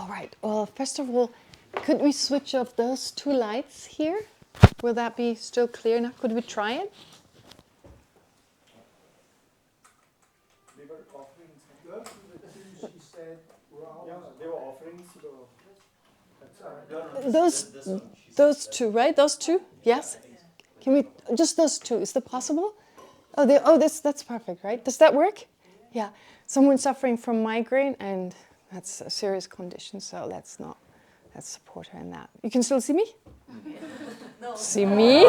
All right. Well, first of all, could we switch off those two lights here? Will that be still clear enough? Could we try it? They were offerings. She said, yeah, they were offerings. Those two, right? Those two? Yes. Can we just those two? Is that possible? That's perfect, right? Does that work? Yeah. Someone suffering from migraine, and that's a serious condition, so let's support her in that. You can still see me? No. See me?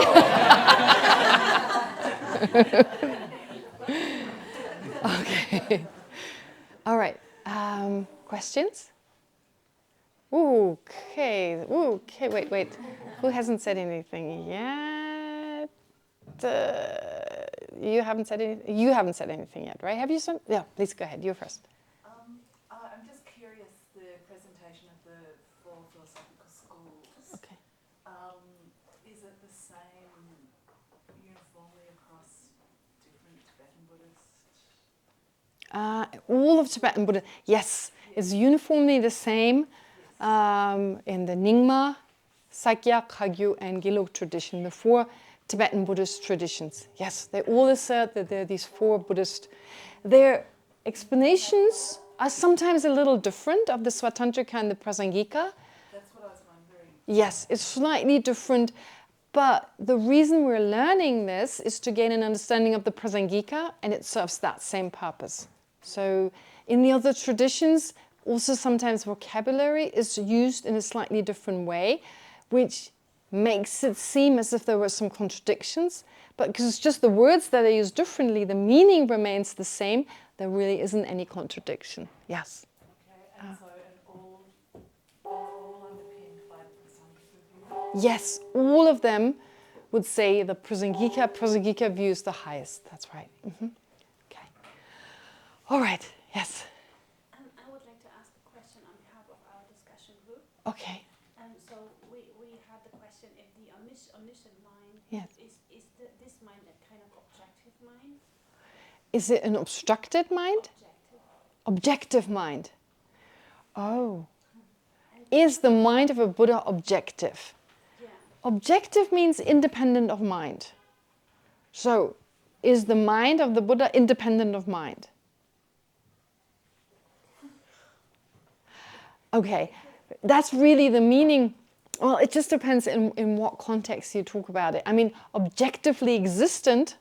Okay. All right. Questions? Okay. Wait. Who hasn't said anything yet? You haven't said anything. You haven't said anything yet, right? Have you? Yeah. Please go ahead. You're first. I'm just curious. The presentation of the four philosophical schools. Okay. Is it the same uniformly across different Tibetan Buddhists? All of Tibetan Buddha, yes, is uniformly the same in the Nyingma, Sakya, Kagyu, and Gelug tradition, the four Tibetan Buddhist traditions. Yes, they all assert that there are these four Buddhist. Their explanations are sometimes a little different of the Svatantrika and the Prasangika. That's what I was wondering. Yes, it's slightly different. But the reason we're learning this is to gain an understanding of the Prasangika, and it serves that same purpose. So in the other traditions, also sometimes vocabulary is used in a slightly different way, which makes it seem as if there were some contradictions. But because it's just the words that are used differently, the meaning remains the same. There really isn't any contradiction. Yes? Okay, and all underpinned by the Prasangika? Yes, all of them would say the Prasangika view is the highest. That's right. Mm-hmm. Okay. All right. Yes. I would like to ask a question on behalf of our discussion group. Okay. So we had the question if the omniscient mind Yes. is this mind a kind of objective mind? Is it an obstructed mind? Objective mind. Oh. Is the mind of a Buddha objective? Yeah. Objective means independent of mind. So, is the mind of the Buddha independent of mind? Okay, that's really the meaning. Well, it just depends in what context you talk about it. I mean, objectively existent,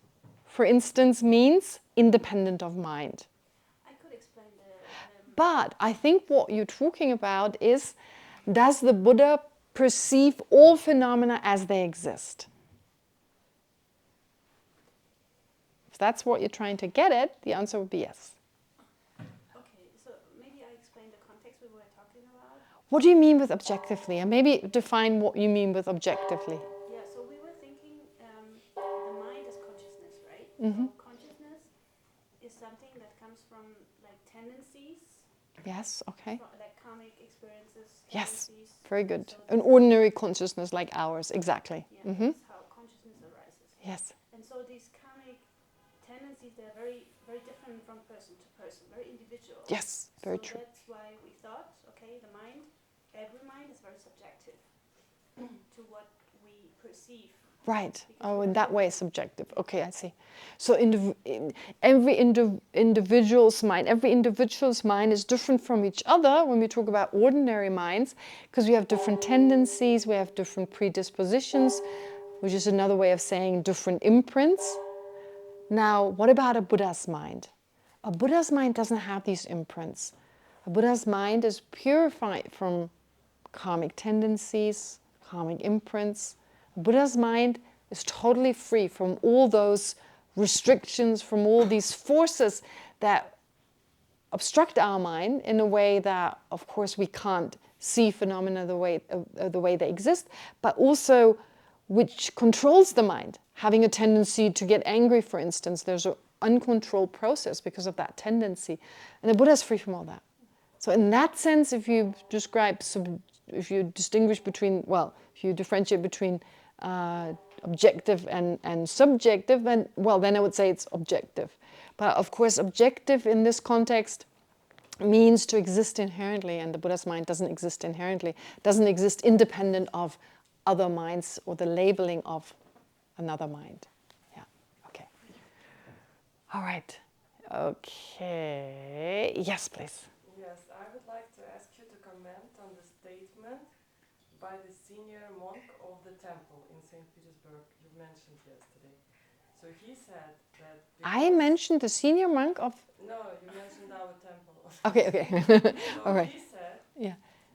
for instance, means independent of mind. I could explain But I think what you're talking about is, does the Buddha perceive all phenomena as they exist? If that's what you're trying to get at, the answer would be yes. Okay, so maybe I explain the context we were talking about. What do you mean with objectively? And maybe define what you mean with objectively. Yeah, so we were thinking the mind is consciousness, right? Mm-hmm. So consciousness is something that comes from like tendencies. Yes, okay. Like karmic experiences. Yes, tendencies. very good. So An ordinary consciousness like ours, exactly. yeah, Mm-hmm. that's how consciousness arises. Yes. And so these karmic tendencies, they're very, very different from person to person, very individual. Yes, very so true. That's why we thought, okay, the mind, every mind is very subjective to what we perceive. Right. Oh, in that way, subjective. Okay, I see. So every individual's mind is different from each other when we talk about ordinary minds, because we have different tendencies, we have different predispositions, which is another way of saying different imprints. Now, what about a Buddha's mind? A Buddha's mind doesn't have these imprints. A Buddha's mind is purified from karmic tendencies, karmic imprints. A Buddha's mind is totally free from all those restrictions, from all these forces that obstruct our mind in a way that, of course, we can't see phenomena the way they exist, but also which controls the mind. Having a tendency to get angry, for instance, there's an uncontrolled process because of that tendency. And the Buddha is free from all that. So in that sense, if you distinguish between, if you differentiate between objective and subjective, then I would say it's objective. But of course, objective in this context means to exist inherently, and the Buddha's mind doesn't exist inherently, doesn't exist independent of other minds or the labeling of another mind. Yeah, okay. All right. Okay. Yes, please. Yes, I would like to ask you to comment on the statement by the senior monk of the temple in St. Petersburg you mentioned yesterday. So he said that... I mentioned the senior monk of... No, you mentioned our temple. Okay, okay. So all right. he said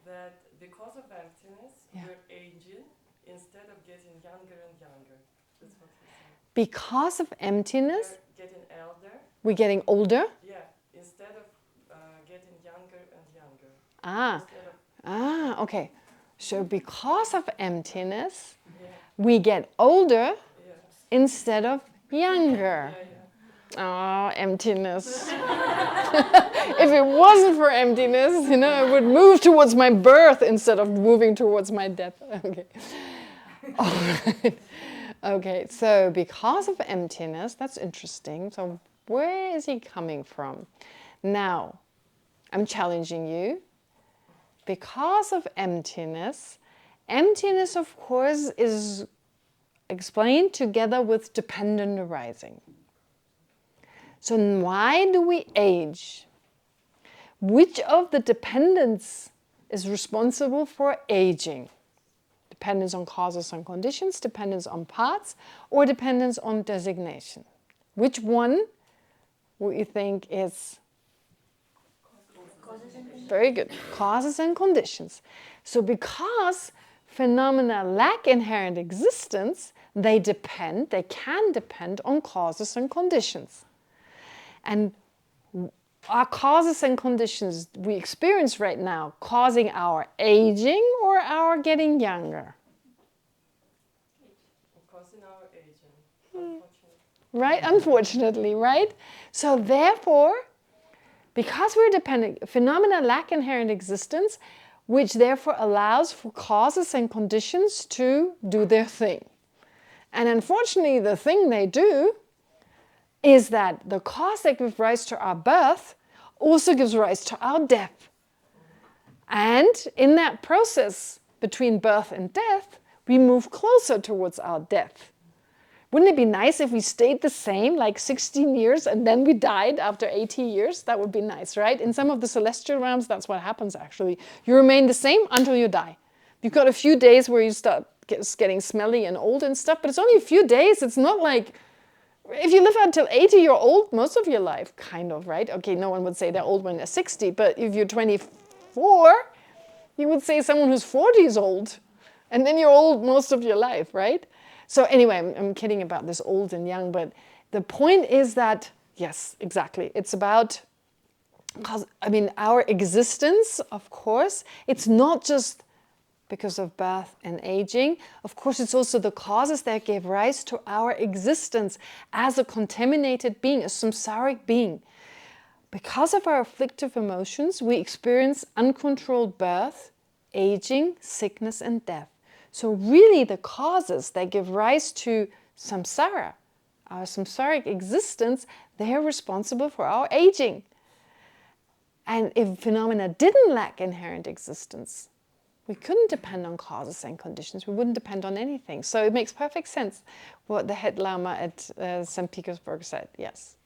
that because of emptiness, we're aging instead of getting younger and younger. That's what he said. Because of emptiness, we're getting elder. We're getting older? Yeah, instead of getting younger and younger. Okay. So because of emptiness, we get older instead of younger. Oh, emptiness. If it wasn't for emptiness, I would move towards my birth instead of moving towards my death. Okay. All right. Okay, so because of emptiness, that's interesting. So where is he coming from? Now, I'm challenging you. Because of emptiness, emptiness, of course, is explained together with dependent arising. So why do we age? Which of the dependents is responsible for aging? Dependence on causes and conditions, dependence on parts, or dependence on designation? Which one would you think is... Very good. Causes and conditions. So because phenomena lack inherent existence, they can depend on causes and conditions. And our causes and conditions we experience right now causing our aging or our getting younger? Causing our aging, unfortunately. Right? Unfortunately, right? So therefore, because we're dependent, phenomena lack inherent existence, which therefore allows for causes and conditions to do their thing. And unfortunately, the thing they do is that the cause that gives rise to our birth also gives rise to our death. And in that process between birth and death, we move closer towards our death. Wouldn't it be nice if we stayed the same, like 16 years, and then we died after 80 years? That would be nice, right? In some of the celestial realms, that's what happens, actually. You remain the same until you die. You've got a few days where you start getting smelly and old and stuff, but it's only a few days. It's not like... If you live until 80, you're old most of your life, kind of, right? Okay, no one would say they're old when they're 60, but if you're 24, you would say someone who's 40 is old. And then you're old most of your life, right? So anyway, I'm kidding about this old and young, but the point is that, yes, exactly. It's about, our existence, of course, it's not just because of birth and aging. Of course, it's also the causes that gave rise to our existence as a contaminated being, a samsaric being. Because of our afflictive emotions, we experience uncontrolled birth, aging, sickness, and death. So really the causes that give rise to samsara, our samsaric existence, they are responsible for our aging. And if phenomena didn't lack inherent existence, we couldn't depend on causes and conditions. We wouldn't depend on anything. So it makes perfect sense what the head Lama at St. Petersburg said. Yes.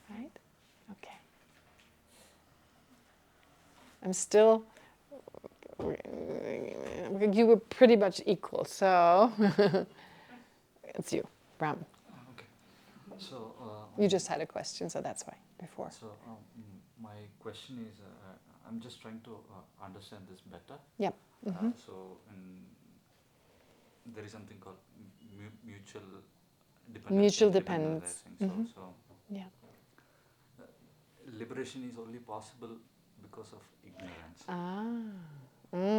Right? Okay. I'm still... You were pretty much equal, so... It's you, Ram. Okay. So... you just had a question, so that's why, before. So my question is, I'm just trying to understand this better. Yep. Mm-hmm. There is something called mutual dependence. Mutual dependence. Mm-hmm. Yeah. Liberation is only possible because of ignorance.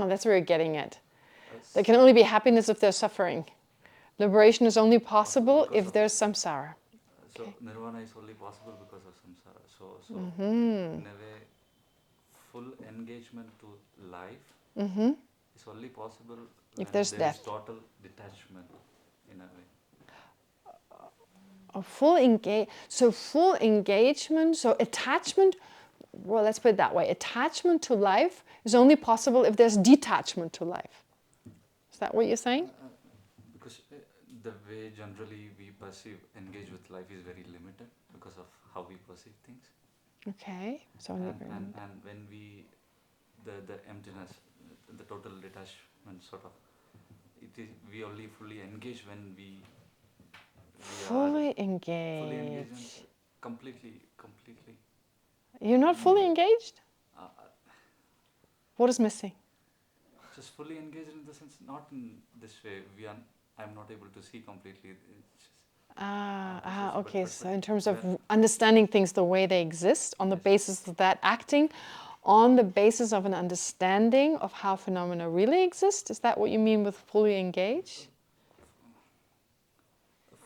That's where you're getting it. There can only be happiness if there's suffering. Liberation is only possible if there's samsara. So nirvana is only possible because of samsara. So in a way, full engagement to life is only possible if when there's there death. is total detachment in a way. Full engagement, so attachment well, let's put it that way. Attachment to life is only possible if there's detachment to life. Is that what you're saying? Because the way generally we engage with life is very limited because of how we perceive things. Okay. So And when the emptiness, the total detachment sort of, we only fully engage when we fully are engaged. fully engaged and completely. You're not fully engaged? Uh, What is missing? just fully engaged in the sense, not in this way. I'm not able to see completely. It's just, Okay. but So in terms of understanding things the way they exist, on the basis of that, acting on the basis of an understanding of how phenomena really exist, is that what you mean with fully engaged?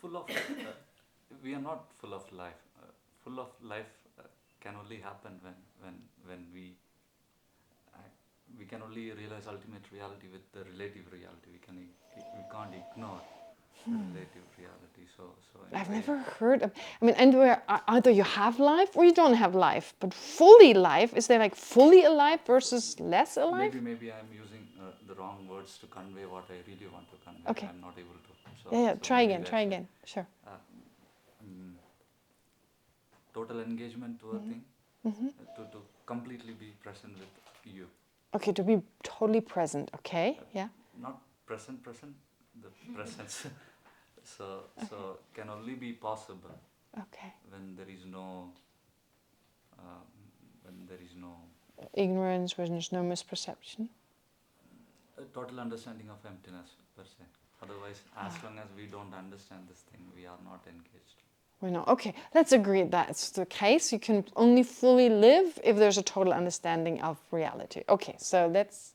full of, we are not full of life. Full of life can only happen when we can only realize ultimate reality with the relative reality. We can't ignore the relative reality. So I've never heard of. I mean, and where either you have life or you don't have life. But fully life, is there like fully alive versus less alive? Maybe I'm using the wrong words to convey what I really want to convey. Okay. I'm not able to. So Try again. Sure. Total engagement to a thing, to completely be present with you. Okay, to be totally present. Okay, yeah. Not present, the presence. So can only be possible. Okay. When there is no. Ignorance, when there's no misperception. A total understanding of emptiness per se. Otherwise, as long as we don't understand this thing, we are not engaged. We know. Okay, let's agree that's the case. You can only fully live if there's a total understanding of reality. Okay, so that's.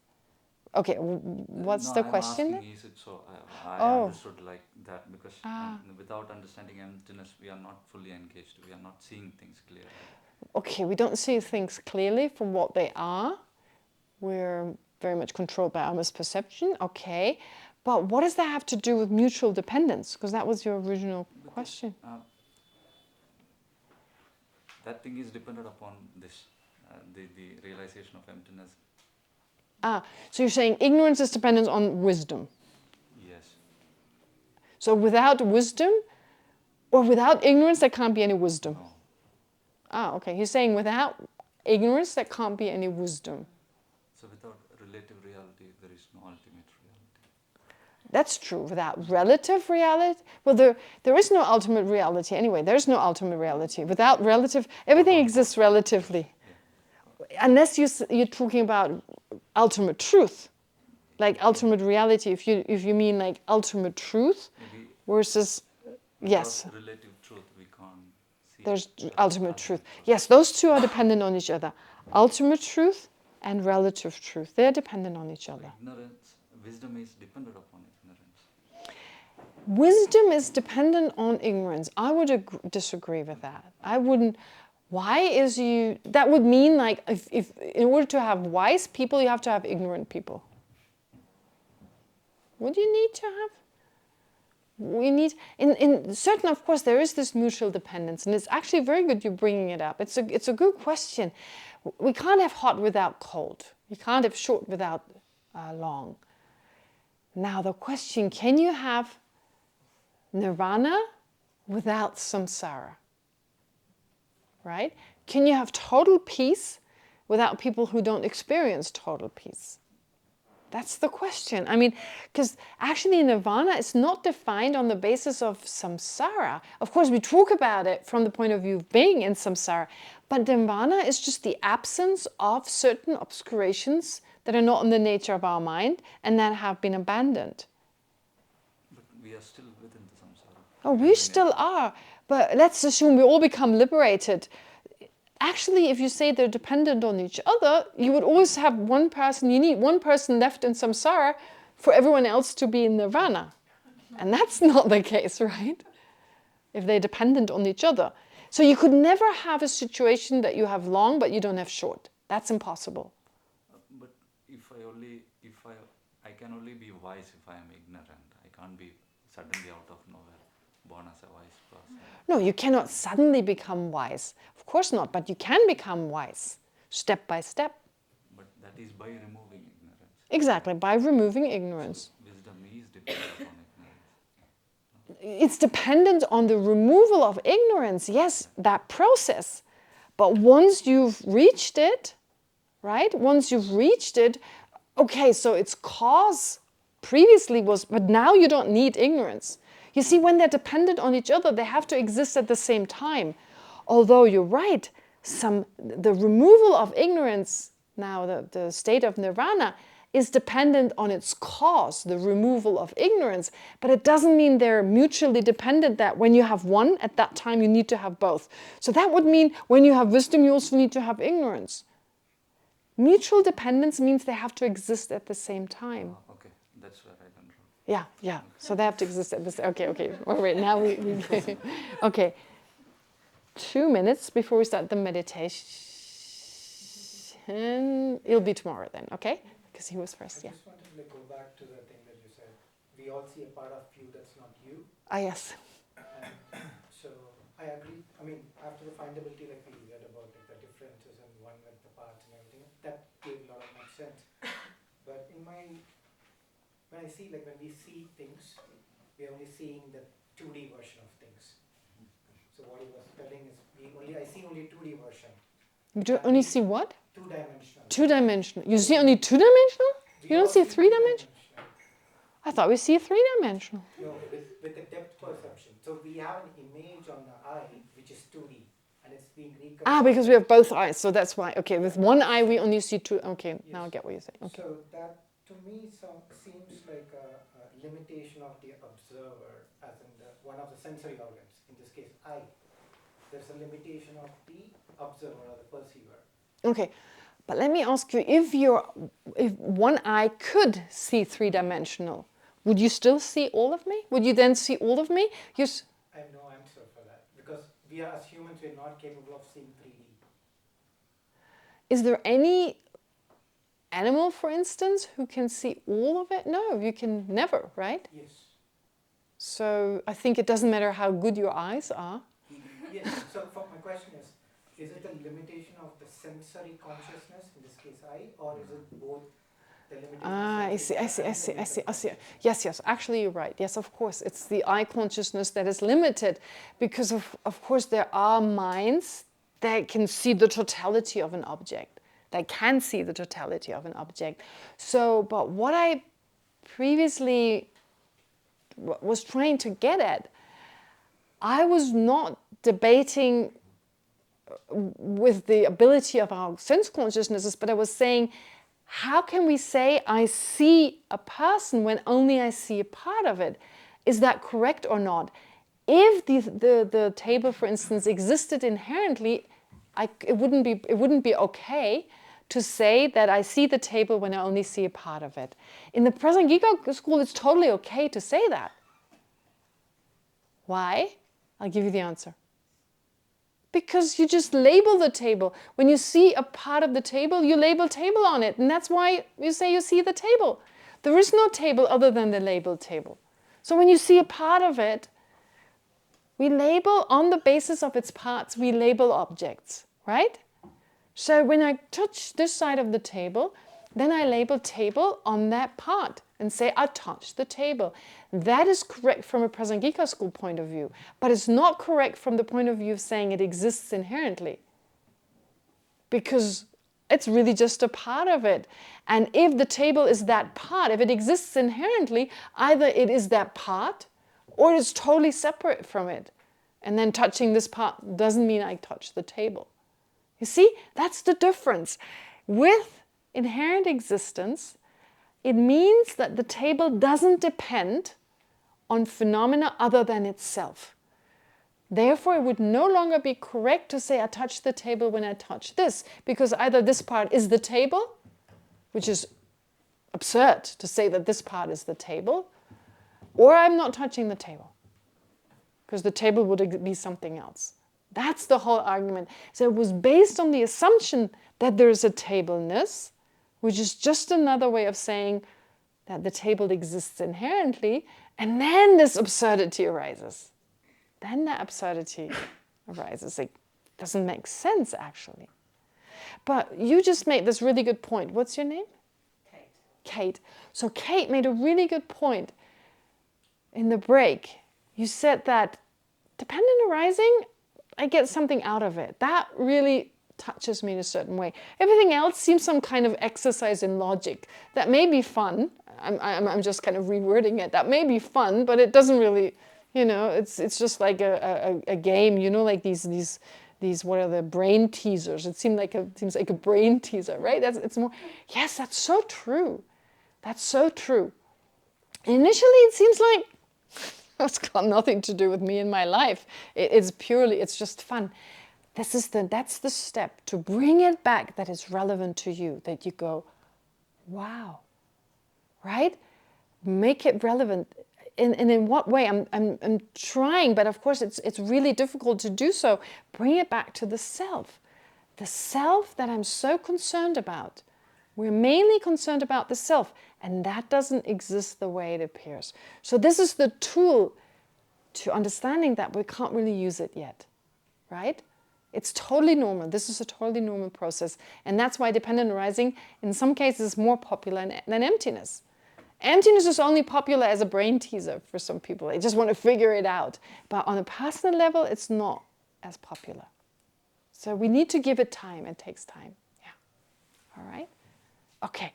Okay, what's the question? I'm asking, is it so? I understood like that because without understanding emptiness, we are not fully engaged. We are not seeing things clearly. Okay, we don't see things clearly for what they are. We're very much controlled by our misperception. Okay, but what does that have to do with mutual dependence? Because that was your original question. That thing is dependent upon this, the realization of emptiness. So you're saying ignorance is dependent on wisdom. Yes. So without wisdom, or without ignorance, there can't be any wisdom. No. Okay. He's saying without ignorance, there can't be any wisdom. So without relative reality, there is no ultimate reality. That's true. Without relative reality, well, there is no ultimate reality anyway. There's no ultimate reality. Without relative, everything exists relatively. Yeah. Unless you're talking about ultimate truth, like ultimate reality. If you mean like ultimate truth versus yes. Relative truth, we can't see. There's ultimate truth. Yes, those two are dependent on each other. Ultimate truth and relative truth. They're dependent on each other. Ignorance, wisdom is dependent upon ignorance. Wisdom is dependent on ignorance. I would disagree with that. I wouldn't. Why is you? That would mean like if in order to have wise people, you have to have ignorant people. What do you need to have? We need in certain, of course, there is this mutual dependence, and it's actually very good you're bringing it up. It's a good question. We can't have hot without cold. You can't have short without long. Now the question: can you have nirvana without samsara? Right? Can you have total peace without people who don't experience total peace? That's the question. I mean, because actually nirvana is not defined on the basis of samsara. Of course, we talk about it from the point of view of being in samsara, but nirvana is just the absence of certain obscurations that are not in the nature of our mind and that have been abandoned. But we are still within the samsara. Oh, we still are. But let's assume we all become liberated. Actually, if you say they're dependent on each other, you would always have one person. You need one person left in samsara for everyone else to be in nirvana. And that's not the case, right? If they're dependent on each other. So you could never have a situation that you have long but you don't have short. That's impossible. But I can only be wise if I am ignorant. I can't be suddenly out of nowhere born as a wise person. No, you cannot suddenly become wise. Of course not, but you can become wise, step by step. But that is by removing ignorance. Exactly, by removing ignorance. Wisdom is dependent on ignorance. It's dependent on the removal of ignorance, yes, that process. But once you've reached it, right? Once you've reached it, okay, so its cause previously was, but now you don't need ignorance. You see, when they're dependent on each other, they have to exist at the same time. Although you're right, the removal of ignorance, now the state of nirvana, is dependent on its cause, the removal of ignorance. But it doesn't mean they're mutually dependent, that when you have one, at that time you need to have both. So that would mean when you have wisdom, you also need to have ignorance. Mutual dependence means they have to exist at the same time. Okay, that's where I don't know. Yeah, yeah. So they have to exist at the same. Okay. All right. Now we okay. 2 minutes before we start the meditation. It'll be tomorrow then. Okay, because he was first. I Yeah. just wanted to go back to the thing that you said. We all see a part of you that's not you. Ah, yes. And so I agree. I mean, after the findability, like we read about like, the differences and one with the parts and everything, that gave a lot of much sense. But when I see, like when we see things, we're only seeing the 2D version of things. So what he was telling is, I see only 2D version. You do only see what? 2-dimensional. 2-dimensional. You see only 2-dimensional? We You don't all see 3-dimensional? 3-dimensional. I thought we see 3-dimensional. No, with the depth perception. So we have an image on the eye which is 2D, and it's being reconstructed. Ah, because we have both eyes, so that's why. Okay, with one eye we only see two. Okay, Yes. now I get what you're saying. Okay. So that to me seems like a limitation of the observer, as in one of the sensory organs. In this case, eye. There's a limitation of the observer or the perceiver. Okay, but let me ask you: if one eye could see 3-dimensional, would you still see all of me? Would you then see all of me? I have no answer for that because we are, as humans, we're not capable of seeing 3D. Is there any animal, for instance, who can see all of it? No, you can never, right? Yes. So I think it doesn't matter how good your eyes are. Yes. So my question is it a limitation of the sensory consciousness, in this case eye, or is it both the limitation I see. Yes, actually you're right. Yes, of course, it's the eye consciousness that is limited because of course there are minds that can see the totality of an object. They can see the totality of an object. So, but what I previously was trying to get at, I was not debating with the ability of our sense consciousnesses, but I was saying, how can we say I see a person when only I see a part of it? Is that correct or not? If the table, for instance, existed inherently, it wouldn't be okay to say that I see the table when I only see a part of it. In the Prasangika school, it's totally okay to say that. Why? I'll give you the answer. Because you just label the table. When you see a part of the table, you label table on it. And that's why you say you see the table. There is no table other than the labeled table. So when you see a part of it, we label on the basis of its parts, we label objects, right? So when I touch this side of the table, then I label table on that part and say I touched the table. That is correct from a Prasangika school point of view, but it's not correct from the point of view of saying it exists inherently. Because it's really just a part of it. And if the table is that part, if it exists inherently, either it is that part or it's totally separate from it. And then touching this part doesn't mean I touch the table. You see, that's the difference. With inherent existence, it means that the table doesn't depend on phenomena other than itself. Therefore, it would no longer be correct to say I touch the table when I touch this, because either this part is the table, which is absurd to say that this part is the table, or I'm not touching the table, because the table would be something else. That's the whole argument. So it was based on the assumption that there is a tableness, which is just another way of saying that the table exists inherently, and then this absurdity arises. then the absurdity arises. It doesn't make sense, actually. But you just made this really good point. What's your name? Kate. Kate. So Kate made a really good point in the break. You said that dependent arising, I get something out of it. That really touches me in a certain way. Everything else seems some kind of exercise in logic. That may be fun. I'm just kind of rewording it. That may be fun, but it doesn't really, it's just like a game, like these what are the brain teasers? It seems like a brain teaser, right? It's more. Yes, that's so true. That's so true. Initially, it seems like it's got nothing to do with me and my life. It's just fun. That's the step to bring it back that is relevant to you, that you go, wow, right? Make it relevant. And in what way? I'm trying, but of course it's really difficult to do so. Bring it back to the self that I'm so concerned about. We're mainly concerned about the self, and that doesn't exist the way it appears. So this is the tool to understanding that we can't really use it yet, right? It's totally normal. This is a totally normal process. And that's why dependent arising, in some cases, is more popular than emptiness. Emptiness is only popular as a brain teaser for some people. They just want to figure it out. But on a personal level, it's not as popular. So we need to give it time. It takes time. Yeah. All right? Okay.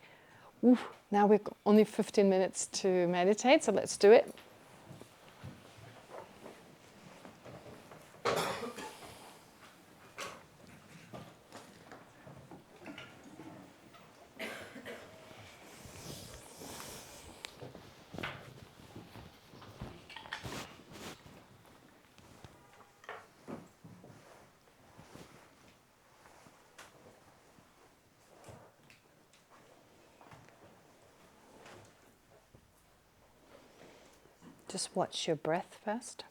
Ooh, now we've got only 15 minutes to meditate, so let's do it. Just watch your breath first.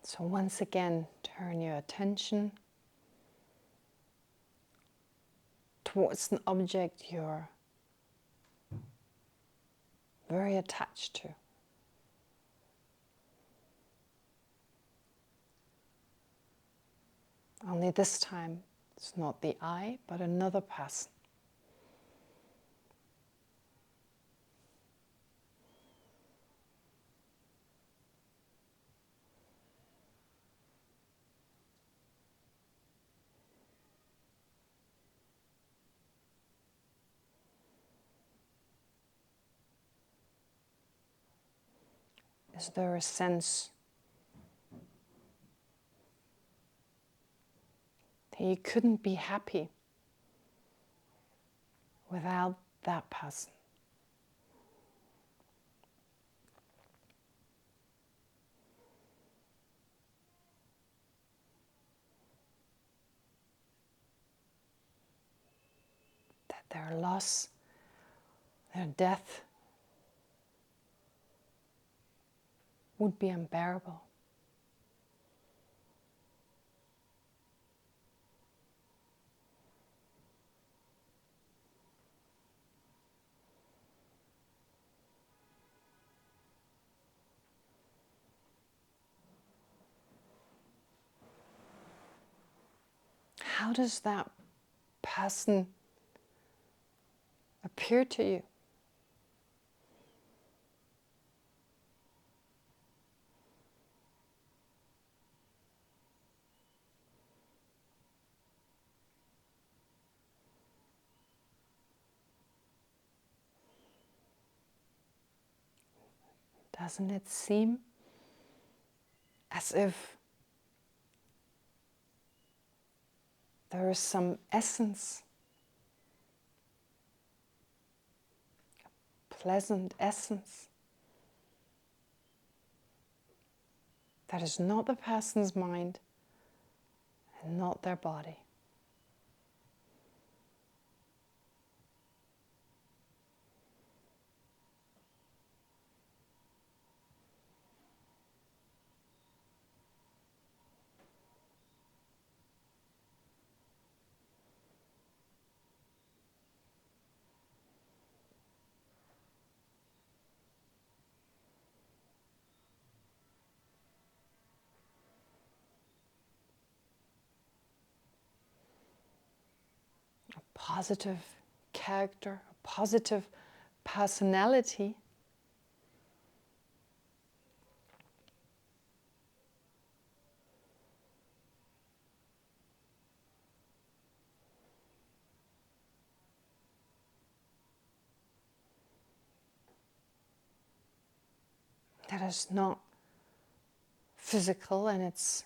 So once again, turn your attention towards an object you're very attached to. Only this time, it's not the I, but another person. Is there a sense that you couldn't be happy without that person? That their loss, their death would be unbearable. How does that person appear to you? Doesn't it seem as if there is some essence, a pleasant essence, that is not the person's mind and not their body? Positive character, a positive personality that is not physical, and it's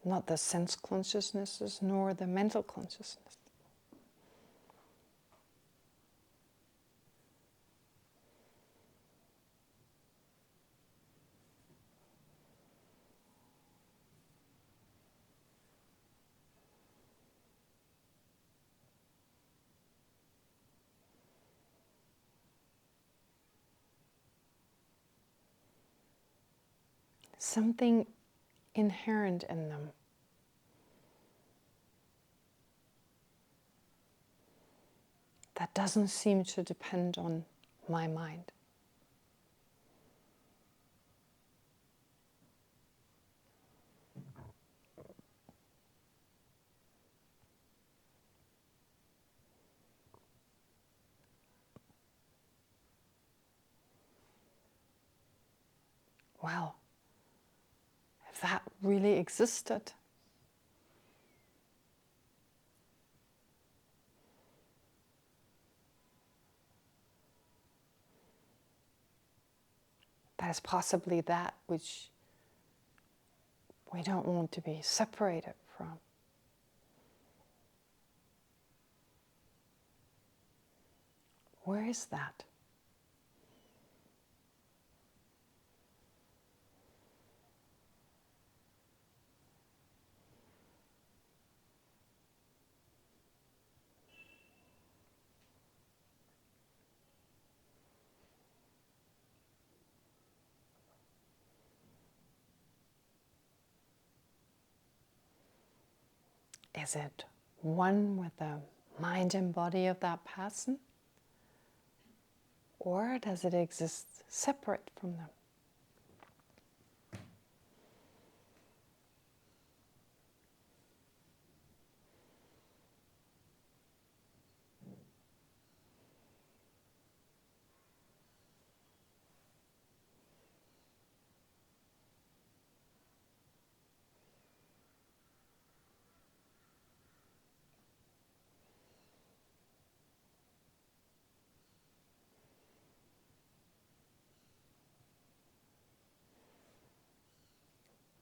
not the sense consciousnesses nor the mental consciousness. Something inherent in them. That doesn't seem to depend on my mind. Well, if that really existed, that is possibly that which we don't want to be separated from. Where is that? Is it one with the mind and body of that person? Or does it exist separate from them?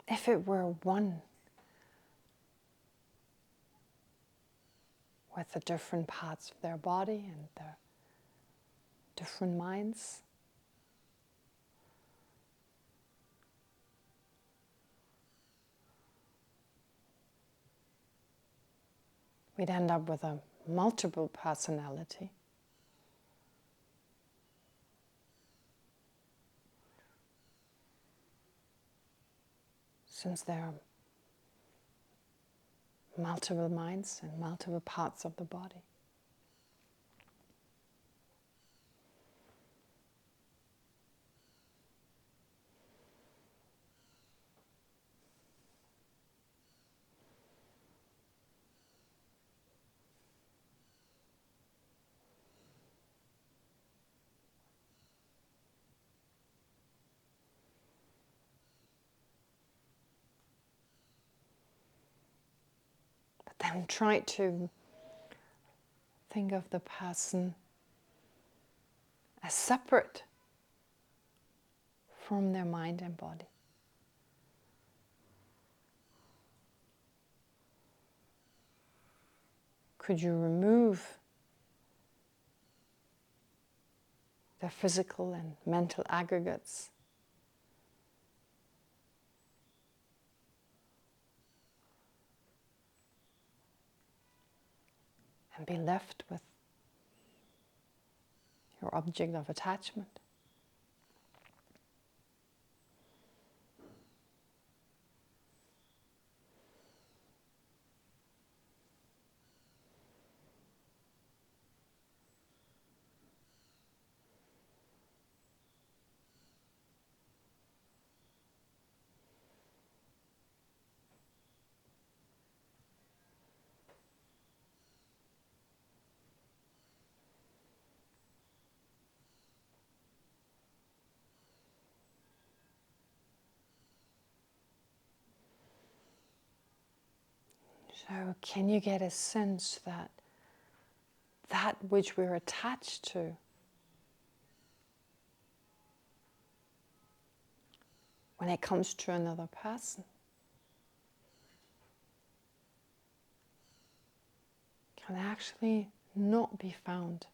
If it were one with the different parts of their body and their different minds, we'd end up with a multiple personality. Since there are multiple minds and multiple parts of the body. But then try to think of the person as separate from their mind and body. Could you remove the physical and mental aggregates and be left with your object of attachment? So can you get a sense that that which we're attached to when it comes to another person can actually not be found?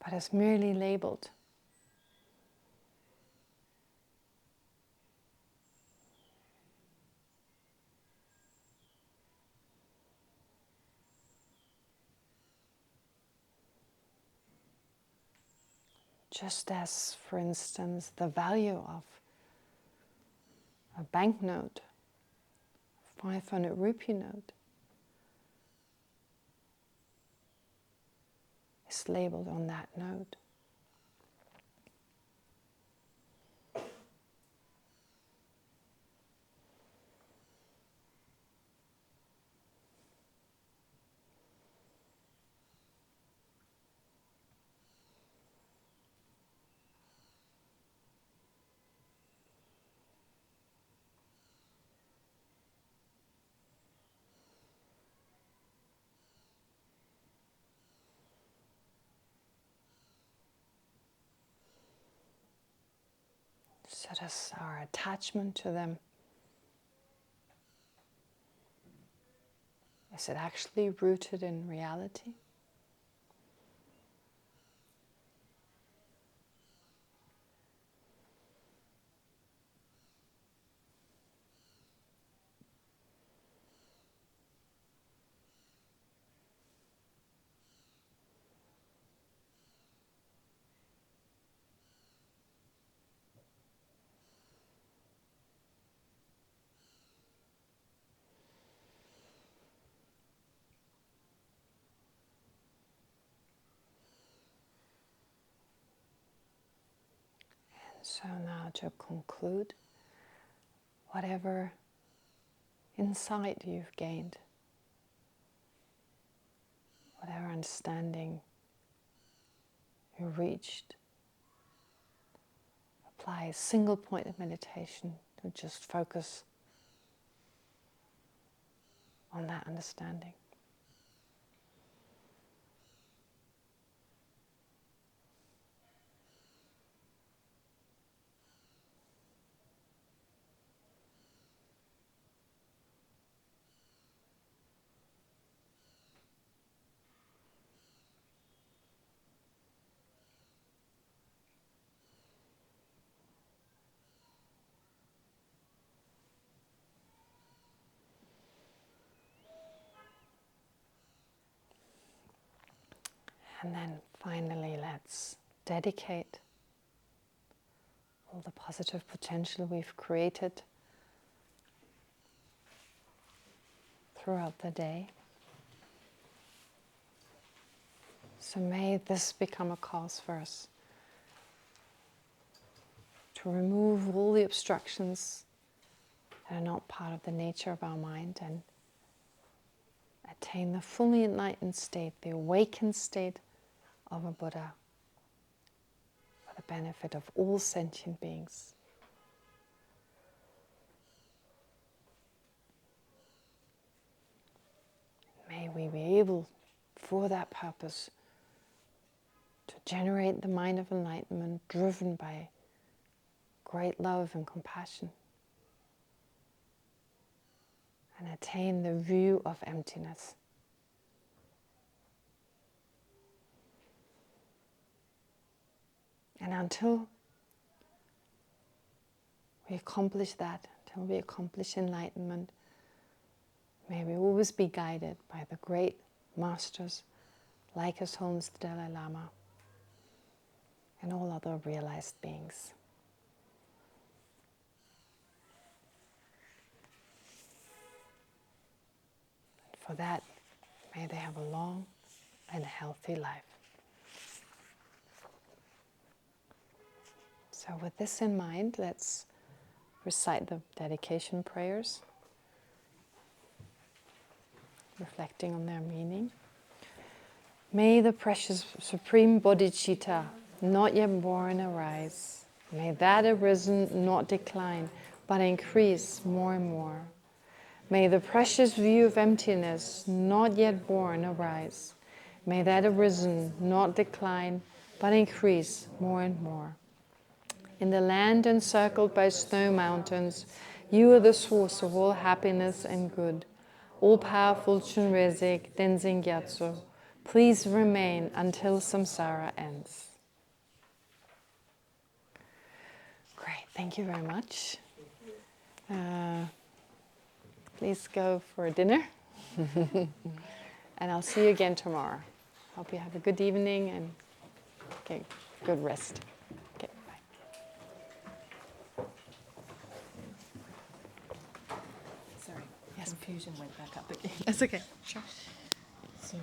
But is merely labeled. Just as, for instance, the value of a banknote, 500 rupee note, is labeled on that note. So does our attachment to them, is it actually rooted in reality? So now to conclude, whatever insight you've gained, whatever understanding you reached, apply a single point of meditation to just focus on that understanding. And then finally, let's dedicate all the positive potential we've created throughout the day. So may this become a cause for us to remove all the obstructions that are not part of the nature of our mind and attain the fully enlightened state, the awakened state of a Buddha, for the benefit of all sentient beings. we be able, for that purpose, to generate the mind of enlightenment driven by great love and compassion, and attain the view of emptiness. And until we accomplish that, until we accomplish enlightenment, may we always be guided by the great masters like His Holiness the Dalai Lama and all other realized beings. For that, may they have a long and healthy life. So with this in mind, let's recite the dedication prayers, reflecting on their meaning. May the precious Supreme Bodhicitta, not yet born, arise. May that arisen not decline, but increase more and more. May the precious view of emptiness, not yet born, arise. May that arisen not decline, but increase more and more. In the land encircled by snow mountains, you are the source of all happiness and good. All-powerful Chunrezig Tenzin Gyatso, please remain until samsara ends. Great, thank you very much. Please go for dinner. And I'll see you again tomorrow. Hope you have a good evening and good rest. Okay, bye. Sorry, Yes. confusion went back up again. That's okay. Sure. So